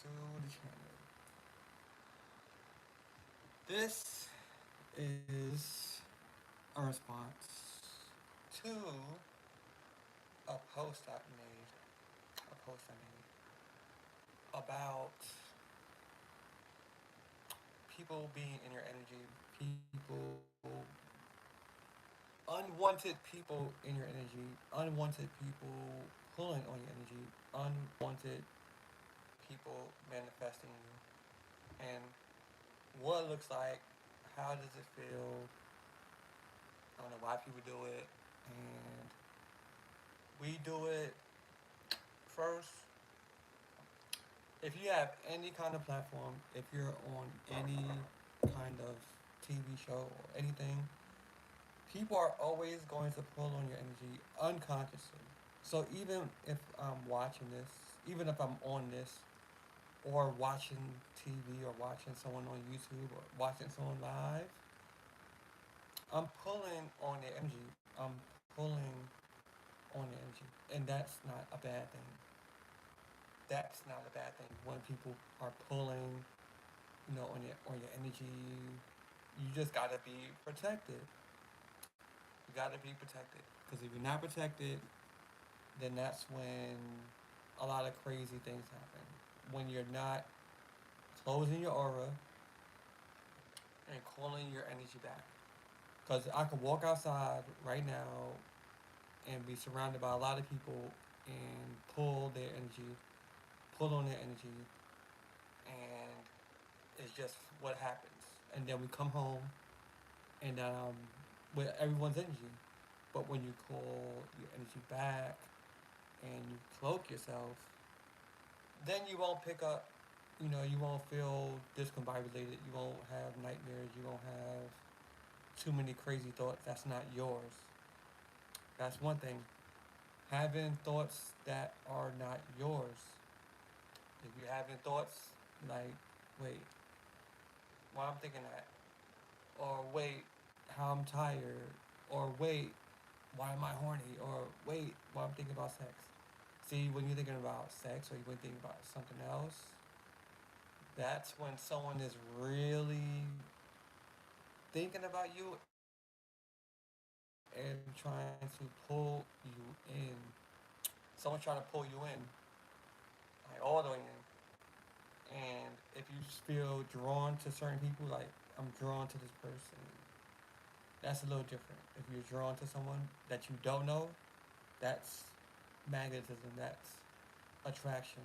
to the channel. This is a response to a post I made, about people being in your energy, people, unwanted people in your energy, unwanted people pulling on your energy, unwanted people manifesting you, and what it looks like, how does it feel, I don't know why people do it, and we do it first. If you have any kind of platform, if you're on any kind of TV show or anything, people are always going to pull on your energy unconsciously. So even if I'm watching this, even if I'm on this, or watching TV or watching someone on YouTube or watching someone live, I'm pulling on their energy. I'm pulling on their energy. And that's not a bad thing. That's not a bad thing when people are pulling, on your energy. You just gotta be protected. You gotta be protected. Because if you're not protected, then that's when a lot of crazy things happen. When you're not closing your aura and calling your energy back. Because I could walk outside right now and be surrounded by a lot of people and pull their energy, pull on their energy, and it's just what happens. And then we come home and with everyone's energy. But when you call your energy back and you cloak yourself, then you won't pick up, you won't feel discombobulated, you won't have nightmares, you won't have too many crazy thoughts that's not yours. That's one thing. Having thoughts that are not yours. If you're having thoughts like, wait, why I'm thinking that? Or wait, how I'm tired? Or wait, why am I horny? Or wait, why I'm thinking about sex? See, when you're thinking about sex or you're thinking about something else, that's when someone is really thinking about you and trying to pull you in. Someone's trying to pull you in, like all the way in. And if you just feel drawn to certain people, like I'm drawn to this person, that's a little different. If you're drawn to someone that you don't know, that's magnetism, that's attraction.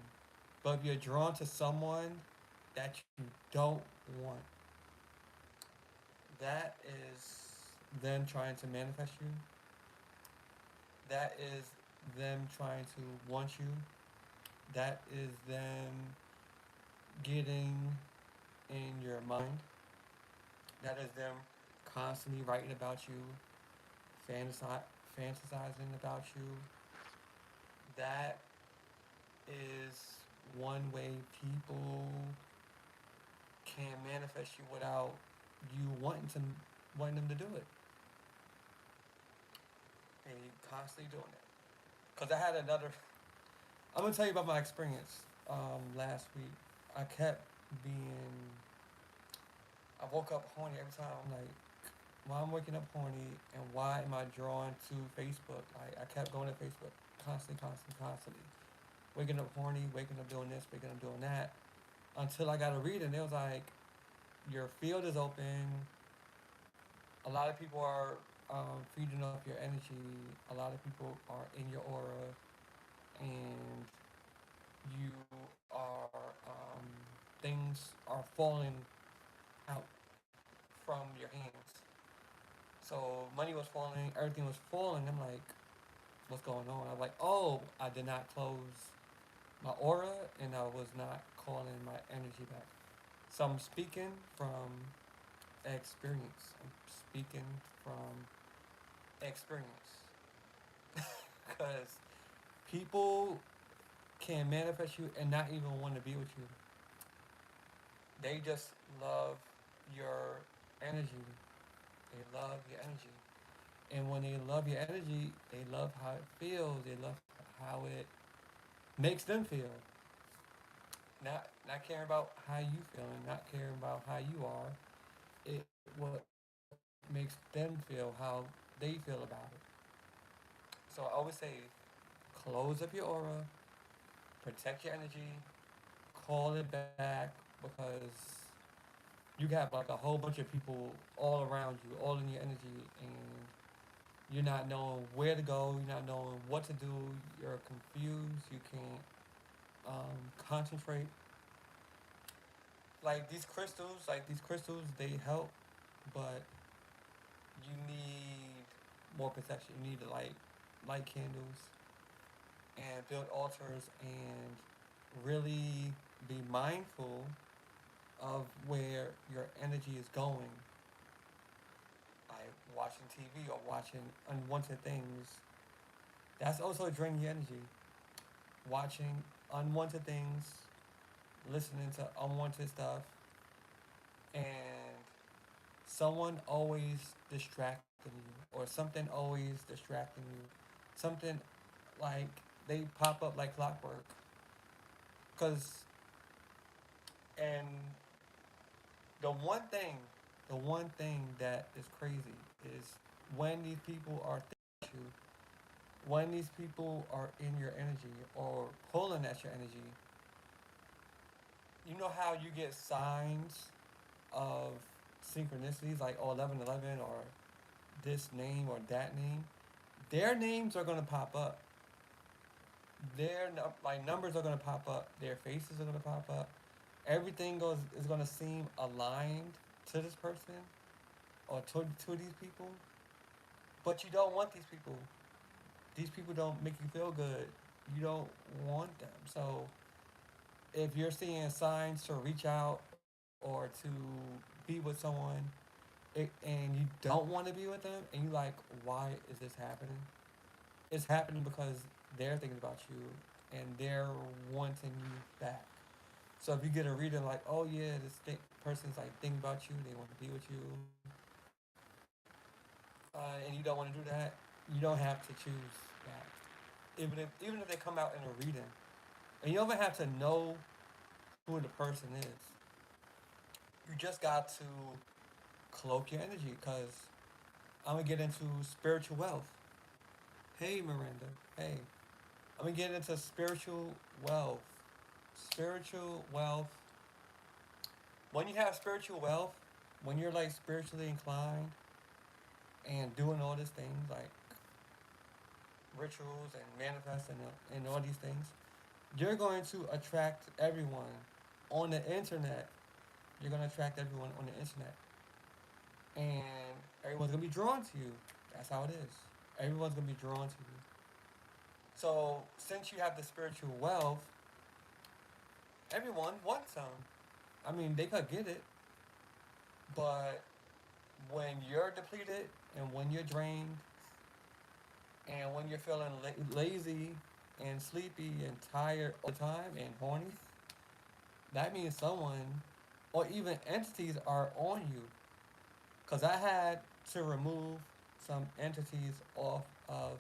But if you're drawn to someone that you don't want, that is them trying to manifest you. That is them trying to want you. That is them getting in your mind. That is them constantly writing about you, fantasizing about you. That is one way people can manifest you without you wanting them to do it, and you constantly doing it. Cause I had another. I'm gonna tell you about my experience last week. I kept being. I woke up horny every time. I'm like, why I'm waking up horny, and why am I drawn to Facebook? I kept going to Facebook constantly. Waking up horny, waking up doing this, waking up doing that, until I got a reading. It was like, your field is open. A lot of people are feeding off your energy. A lot of people are in your aura, and you are things are falling out from your hands. So money was falling, everything was falling. I'm like, what's going on? I'm like, oh, I did not close my aura, and I was not calling my energy back. So I'm speaking from experience. I'm speaking from experience. Because people can manifest you and not even want to be with you. They just love your energy. They love your energy. And when they love your energy, they love how it feels. They love how it makes them feel. Not caring about how you feeling, not caring about how you are. It what makes them feel how they feel about it. So I always say, close up your aura, protect your energy, call it back because you have like a whole bunch of people all around you, all in your energy, and you're not knowing where to go, you're not knowing what to do, you're confused, you can't concentrate. Like these crystals, they help, but you need more protection. You need to light candles and build altars and really be mindful of where your energy is going, like watching TV or watching unwanted things. That's also draining your energy. Watching unwanted things, listening to unwanted stuff, and someone always distracting you, or something always distracting you. Something like they pop up like clockwork. Cause and the one thing that is crazy is when these people are thinking about you, when these people are in your energy or pulling at your energy, you know how you get signs of synchronicities like, oh, 1111 or this name or that name? Their names are going to pop up. Like numbers are going to pop up. Their faces are going to pop up. Everything goes is going to seem aligned to this person or to these people, but you don't want these people. These people don't make you feel good. You don't want them. So if you're seeing signs to reach out or to be with someone, and you don't want to be with them, and you like, why is this happening? It's happening because they're thinking about you and they're wanting you back. So if you get a reading like, oh yeah, person's like thinking about you, they want to be with you, and you don't want to do that, you don't have to choose that. Even if they come out in a reading, and you don't even have to know who the person is. You just got to cloak your energy because I'm gonna get into spiritual wealth. Hey Miranda, hey, I'm gonna get into spiritual wealth. Spiritual wealth. When you have spiritual wealth, when you're like spiritually inclined and doing all these things like rituals and manifesting and all these things, you're going to attract everyone on the internet. You're going to attract everyone on the internet. And everyone's going to be drawn to you. That's how it is. Everyone's going to be drawn to you. So, since you have the spiritual wealth, everyone wants some. I mean, they could get it, but when you're depleted and when you're drained and when you're feeling lazy and sleepy and tired all the time and horny, that means someone or even entities are on you. Because I had to remove some entities off of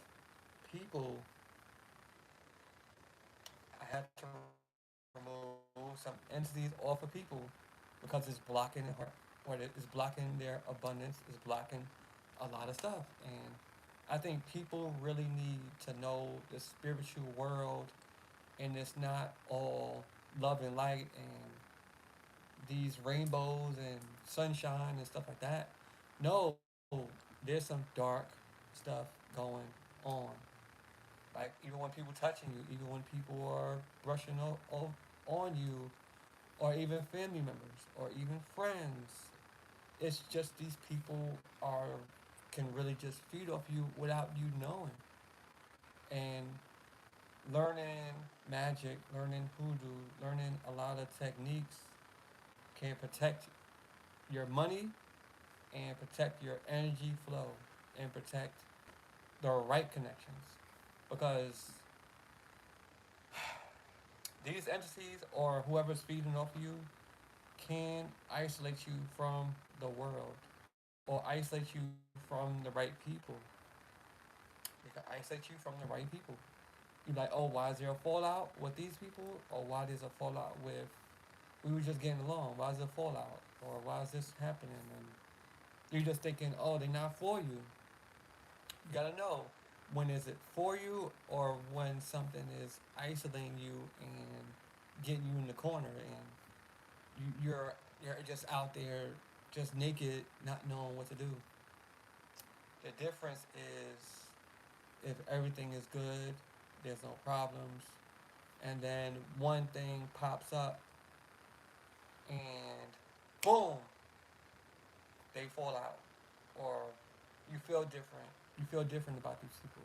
people. I had to remove some entities off of people because it's blocking their heart, or it's blocking their abundance, it's blocking a lot of stuff. And I think people really need to know the spiritual world, and it's not all love and light and these rainbows and sunshine and stuff like that. No, there's some dark stuff going on. Like even when people touching you, even when people are brushing on you, or even family members, or even friends. It's just these people are can really just feed off you without you knowing. And learning magic, learning hoodoo, learning a lot of techniques can protect your money and protect your energy flow and protect the right connections. Because these entities or whoever's feeding off of you can isolate you from the world or isolate you from the right people. They can isolate you from the right people. You're like, oh, why is there a fallout with these people? Or why there's a fallout with, we were just getting along? Why is there a fallout? Or why is this happening? And you're just thinking, oh, they're not for you. You gotta know, when is it for you, or when something is isolating you and getting you in the corner, and you're just out there, just naked, not knowing what to do. The difference is, if everything is good, there's no problems, and then one thing pops up, and boom, they fall out, or you feel different. You feel different about these people.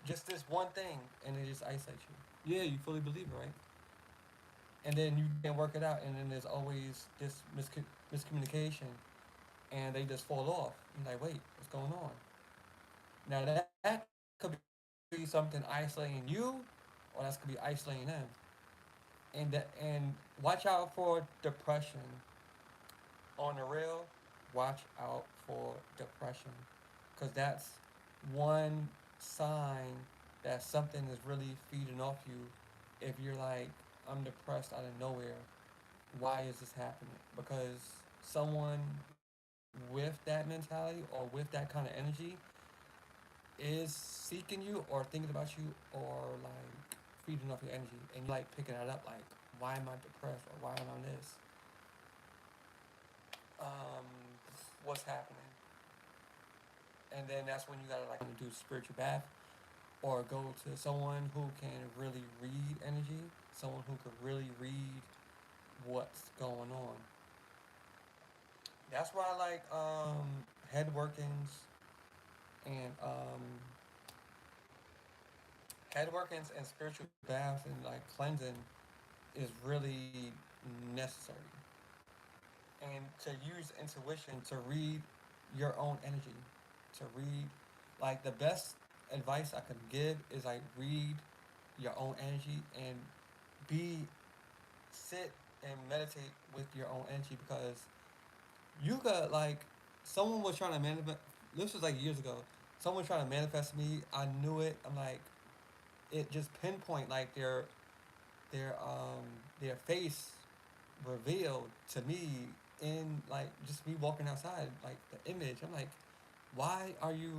Just this one thing, and it just isolates you. Yeah, you fully believe it, right? And then you can't work it out, and then there's always this miscommunication, and they just fall off. You're like, wait, what's going on? Now that could be something isolating you, or that's could be isolating them. And watch out for depression. On the real, watch out for depression, because that's one sign that something is really feeding off you. If you're like, I'm depressed out of nowhere, why is this happening? Because someone with that mentality or with that kind of energy is seeking you or thinking about you, or like feeding off your energy, and you like picking it up like, why am I depressed, or why am I this? Um, what's happening? And then that's when you gotta like do spiritual bath, or go to someone who can really read energy, someone who could really read what's going on. That's why I like head workings and head workings and spiritual baths and like cleansing is really necessary. And to use intuition to read your own energy, to read, like, the best advice I can give is like, read your own energy, and be sit and meditate with your own energy, because you got like, someone was trying to manifest. This was like years ago. Someone was trying to manifest me. I knew it. I'm like, it just pinpoint like their um their face revealed to me, in like just me walking outside, like the image. I'm like, why are you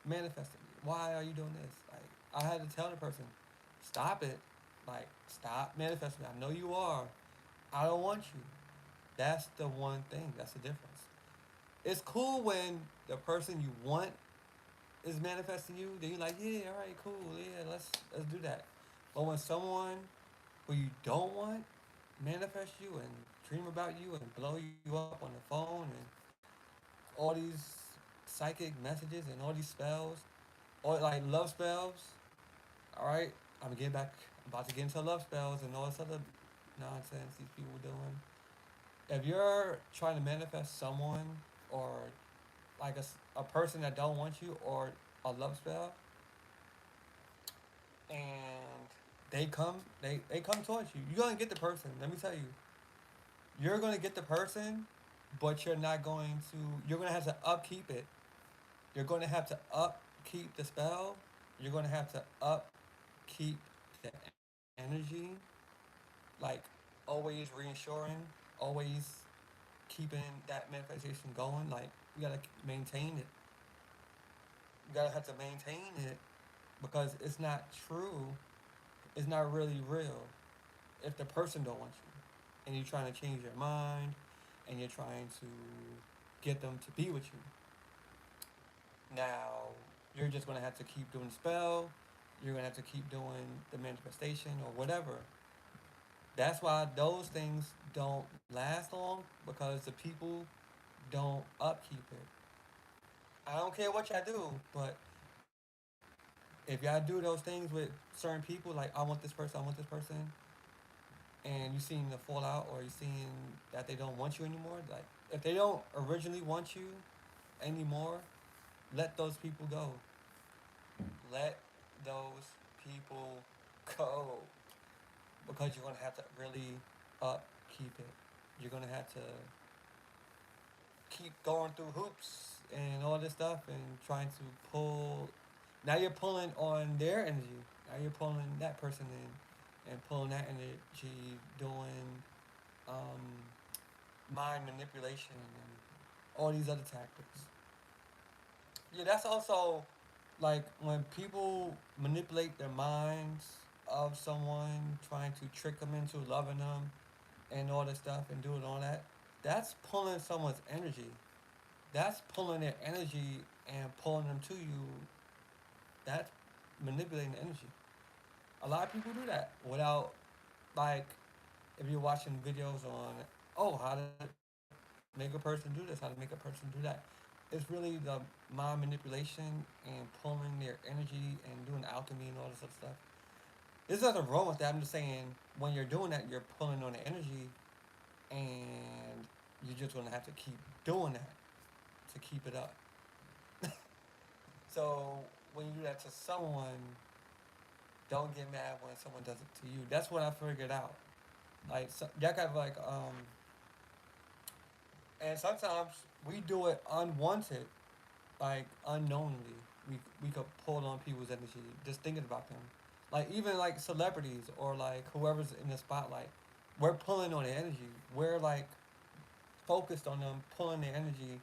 manifesting me? Why are you doing this? Like, I had to tell the person, stop it. Like, stop manifesting me. I know you are. I don't want you. That's the one thing. That's the difference. It's cool when the person you want is manifesting you. Then you're like, yeah, all right, cool, yeah, let's do that. But when someone who you don't want manifest you and dream about you and blow you up on the phone, and all these psychic messages and all these spells, or like love spells, all right, I'm about to get into love spells and all this other nonsense these people doing. If you're trying to manifest someone, or like a person that don't want you, or a love spell, and they come towards you, you're gonna get the person. Let me tell you, you're gonna get the person, but you're gonna have to upkeep it. You're gonna have to upkeep the spell. You're gonna have to upkeep the energy, like always reassuring, always keeping that manifestation going. Like, you gotta maintain it. You gotta have to maintain it, because it's not true. It's not really real if the person don't want you, and you're trying to change your mind, and you're trying to get them to be with you. Now, you're just gonna have to keep doing the spell. You're gonna have to keep doing the manifestation or whatever. That's why those things don't last long, because the people don't upkeep it. I don't care what y'all do, but if y'all do those things with certain people, like, I want this person, and you seeing the fallout, or you seeing that they don't want you anymore, like, if they don't originally want you anymore, let those people go. Let those people go, because you're gonna have to really upkeep it. You're gonna have to keep going through hoops and all this stuff, and trying to pull. Now you're pulling on their energy. Now you're pulling that person in and pulling that energy, doing um, mind manipulation and all these other tactics. Yeah, that's also like when people manipulate their minds of someone, trying to trick them into loving them and all this stuff and doing all that. That's pulling someone's energy. That's pulling their energy and pulling them to you. That's manipulating the energy. A lot of people do that without, like, if you're watching videos on, oh, how to make a person do this, how to make a person do that. It's really the mind manipulation and pulling their energy and doing alchemy and all this other stuff. There's nothing wrong with that. I'm just saying when you're doing that, you're pulling on the energy, and you're just gonna have to keep doing that to keep it up. So when you do that to someone, don't get mad when someone does it to you. That's what I figured out. Like so, that kind of like and sometimes we do it unwanted, like unknowingly. We could pull on people's energy just thinking about them. Like even like celebrities or like whoever's in the spotlight, we're pulling on their energy. We're like focused on them, pulling their energy,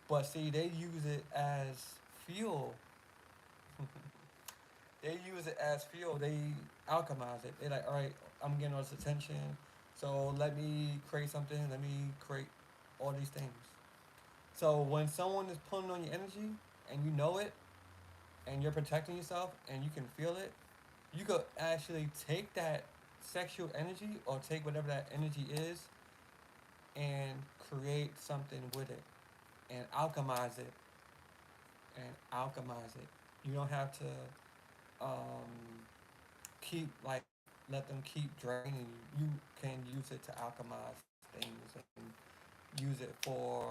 but see they use it as fuel. They use it as fuel. They alchemize it. They're like, all right, I'm getting all this attention, so let me create something. Let me create all these things. So when someone is pulling on your energy and you know it, and you're protecting yourself, and you can feel it, you could actually take that sexual energy or take whatever that energy is and create something with it and alchemize it and alchemize it. You don't have to keep like let them keep draining you. You can use it to alchemize things and use it for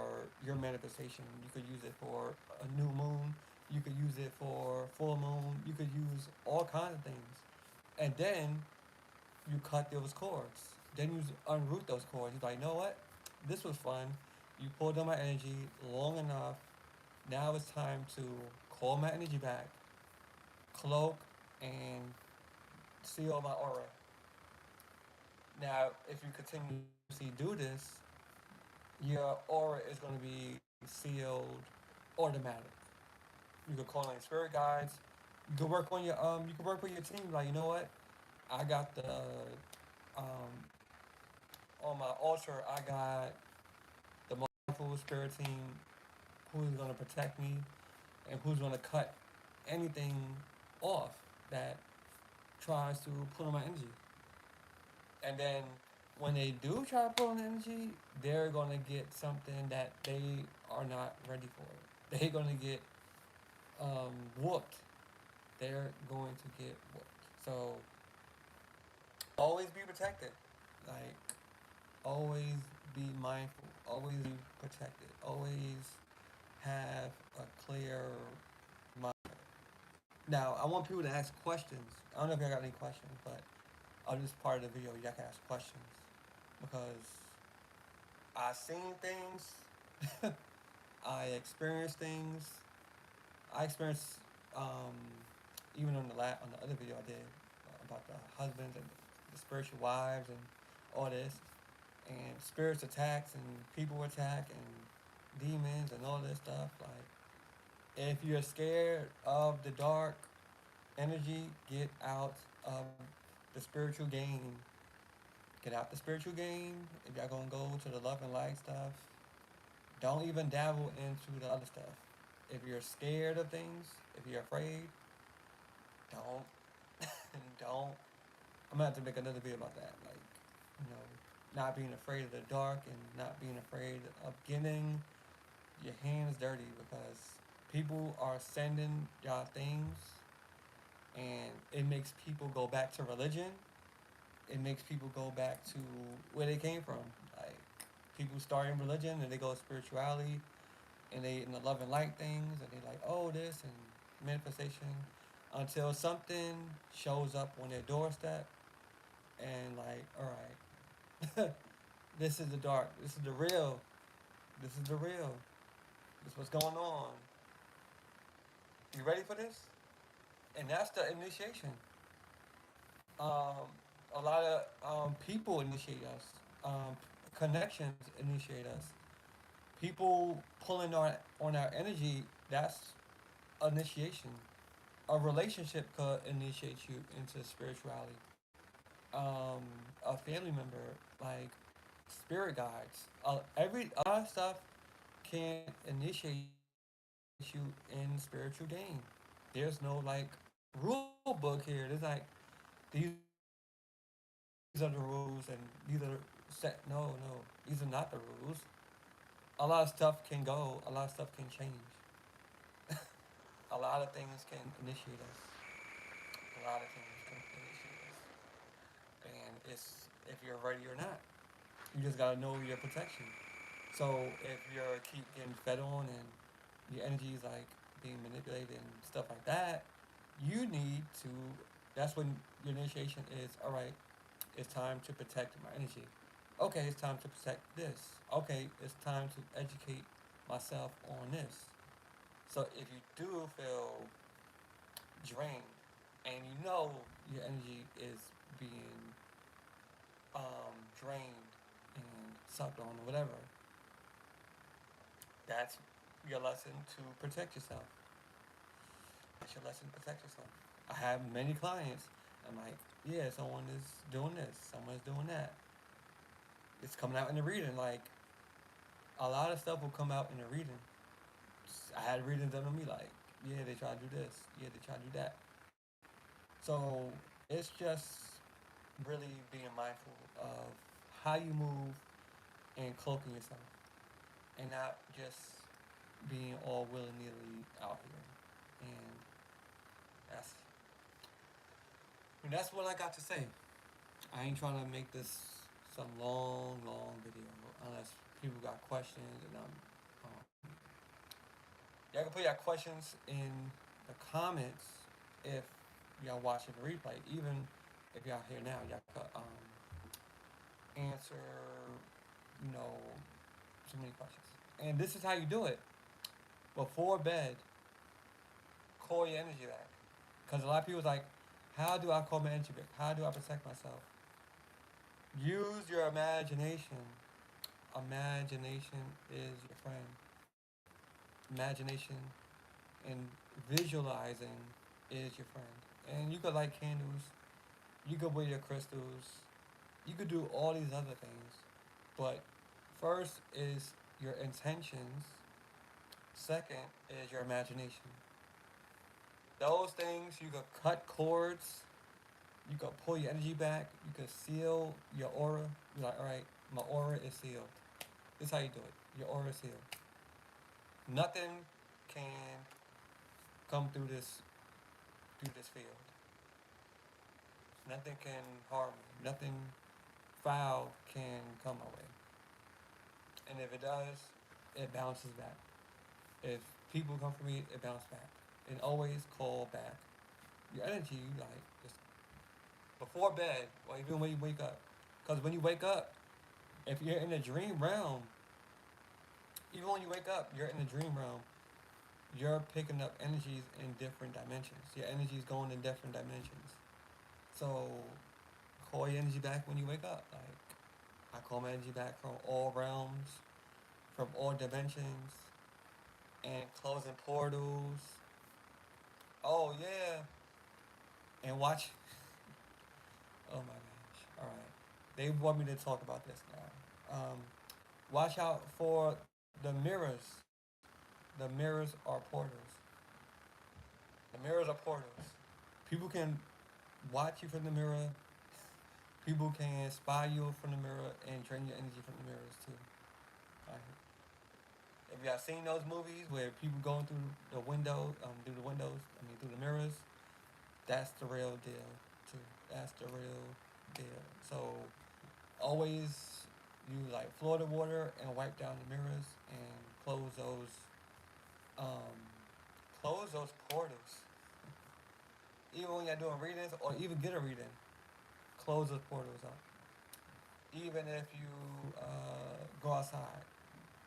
your manifestation. You could use it for a new moon. You could use it for full moon. You could use all kinds of things. And then you cut those cords. Then you unroot those cords. You're like, you know what? This was fun. You pulled on my energy long enough. Now it's time to call my energy back, cloak, and seal my aura. Now, if you continuously do this, your aura is going to be sealed automatic. You can call in spirit guides. You can work on your You can work with your team. Like, you know what? I got the um on my altar. I got the mindful spirit team who's going to protect me and who's going to cut anything off that tries to pull on my energy. And then when they do try to pull on energy, they're going to get something that they are not ready for. They're going to get whooped. They're going to get whooped. So always be protected. Like, always be mindful. Always be protected. Always have a clear mind. Now, I want people to ask questions. I don't know if y'all got any questions, but on this part of the video, y'all can ask questions because I seen things, I experienced things. I experienced um, even on the other video I did about the husbands and the spiritual wives and all this, and spirits attacks and people attack and demons and all this stuff. Like, if you're scared of the dark energy, get out of the spiritual game. Get out the spiritual game. If y'all gonna go to the love and light stuff, don't even dabble into the other stuff. If you're scared of things, if you're afraid, don't, don't. I'm gonna have to make another video about that. Like, you know, not being afraid of the dark and not being afraid of getting your hands dirty because people are sending y'all things and it makes people go back to religion. It makes people go back to where they came from. Like, people start in religion and they go to spirituality and they in the love and light things and they like, oh, this and manifestation until something shows up on their doorstep and like, all right, this is the dark, this is the real, this is the real, this is what's going on. You ready for this? And that's the initiation. Um, a lot of people initiate us. Connections initiate us. People pulling on our energy. That's initiation. A relationship could initiate you into spirituality. Um, a family member, like spirit guides. Every a lot of stuff can initiate you in spiritual game. There's no like rule book here. There's like these are the rules and these are the set. No, these are not the rules. A lot of stuff can go. A lot of stuff can change. A lot of things can initiate us. A lot of things can initiate us. And it's if you're ready or not. You just gotta know your protection. So if you're keep getting fed on and your energy is like being manipulated and stuff like that, you need to. That's when your initiation is. All right, it's time to protect my energy. Okay, it's time to protect this. Okay, it's time to educate myself on this. So if you do feel drained and you know your energy is being drained and sucked on or whatever, that's your lesson to protect yourself. That's your lesson to protect yourself. I have many clients. I'm like, yeah, someone is doing this, someone is doing that. It's coming out in the reading. Like a lot of stuff will come out in the reading. I had readings done on me like, yeah, they try to do this, yeah, they try to do that. So it's just really being mindful of how you move and cloaking yourself, and not just being all willy nilly out here. That's that's what I got to say. I ain't trying to make this some long video unless people got questions, and y'all can put your questions in the comments if y'all watching the replay. Even if y'all here now, y'all could answer, you know, so many questions. And this is how you do it. Before bed, call your energy back. Because a lot of people's like, how do I call my energy back? How do I protect myself? Use your imagination. Imagination is your friend. Imagination and visualizing is your friend. And you could light candles. You could wear your crystals. You could do all these other things. But first is your intentions. Second is your imagination. Those things you could cut cords. You could pull your energy back. You could seal your aura. You're like, all right, my aura is sealed. This is how you do it. Your aura is sealed. Nothing can come through this field. Nothing can harm me. Nothing foul can come my way. And if it does, it bounces back. If people come for me, it bounces back. And always call back your energy. Like just before bed, or even when you wake up. Because when you wake up, if you're in a dream realm, even when you wake up, you're in the dream realm. You're picking up energies in different dimensions. Your energy is going in different dimensions. So call your energy back when you wake up. Like I call my energy back from all realms, from all dimensions, and closing portals. Oh yeah, and watch. Oh my gosh! All right, they want me to talk about this now. Watch out for the mirrors. The mirrors are portals. The mirrors are portals. People can watch you from the mirror. People can spy you from the mirror and drain your energy from the mirrors too. Like, if y'all seen those movies where people going through the windows, through the mirrors, that's the real deal too. That's the real deal. So always use like Florida water and wipe down the mirrors and um, close those portals. Even when you're doing readings or even get a reading, close those portals up. Even if you go outside,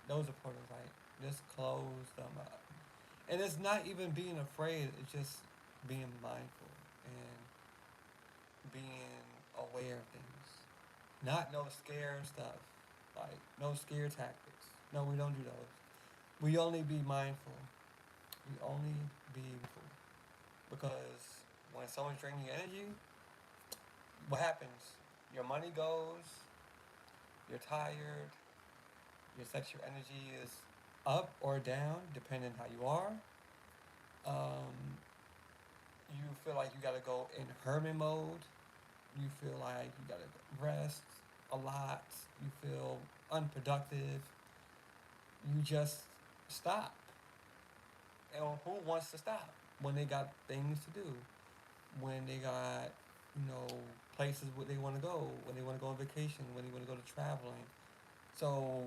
those are portals. Like just close them up. And it's not even being afraid. It's just being mindful and being aware of things. Not no scare stuff. Like, no scare tactics. No, we don't do those. We only be mindful. We only be mindful. Because when someone's draining your energy, what happens? Your money goes, you're tired, your sexual energy is up or down, depending how you are. Um, you feel like you gotta go in hermit mode. You feel like you gotta rest a lot. You feel unproductive. You just stop. And who wants to stop when they got things to do? When they got, you know, places where they want to go, when they want to go on vacation, when they want to go to traveling. So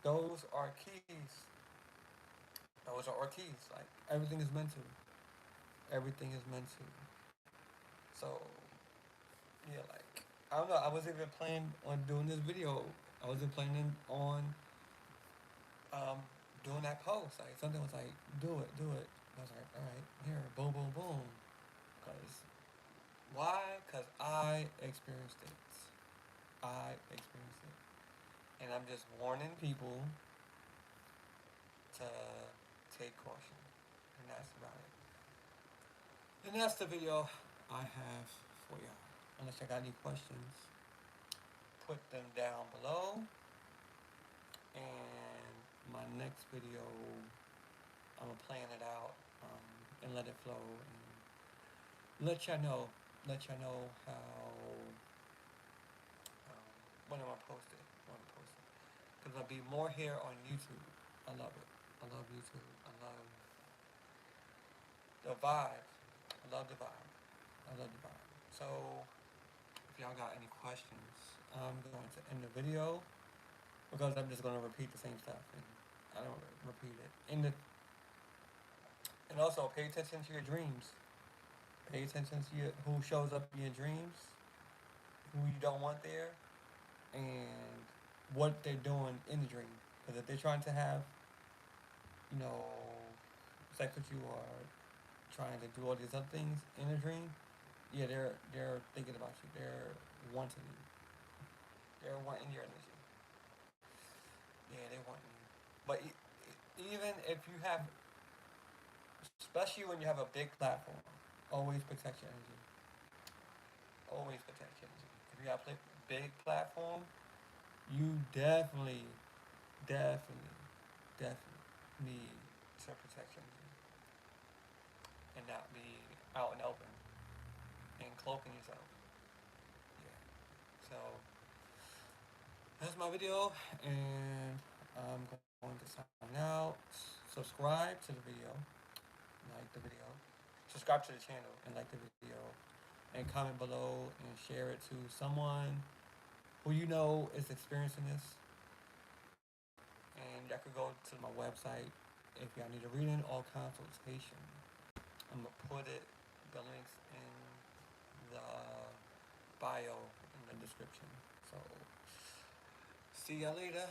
those are keys. Those are our keys. Like everything is meant to. Everything is meant to. So yeah, like I don't know. I wasn't even planning on doing this video. I wasn't planning on um, doing that post. Like something was like, do it, do it. I was like, all right, here, boom, boom, boom. Cause why? Cause I experienced it. I experienced it, and I'm just warning people to take caution, and that's about it. And that's the video I have for y'all. Unless you got any questions, put them down below. And my next video, I'm gonna plan it out and let it flow and let y'all know how when I'm gonna post it. When I'm post it, because there'll be more here on YouTube. I love it. I love YouTube. I love the vibe. I love the vibe. I love the vibe. So if y'all got any questions, I'm going to end the video because I'm just gonna repeat the same stuff and I don't repeat it. And also pay attention to your dreams. Pay attention to who shows up in your dreams, who you don't want there, and what they're doing in the dream. Because if they're trying to have, you know, sex with you or trying to do all these other things in a dream, yeah, they're thinking about you. They're wanting you. They're wanting your energy. Yeah, they want you. But even if you have, especially when you have a big platform, always protect your energy. Always protect your energy. If you have a big platform, you definitely, definitely need to protect your energy and not be out and open and cloaking yourself. Yeah. So that's my video, and I'm going to sign out. Subscribe to the video, like the video, subscribe to the channel, and like the video, and comment below and share it to someone who you know is experiencing this. And y'all could go to my website if y'all need a reading or consultation. I'm gonna put the links in the bio in the description. So see y'all later.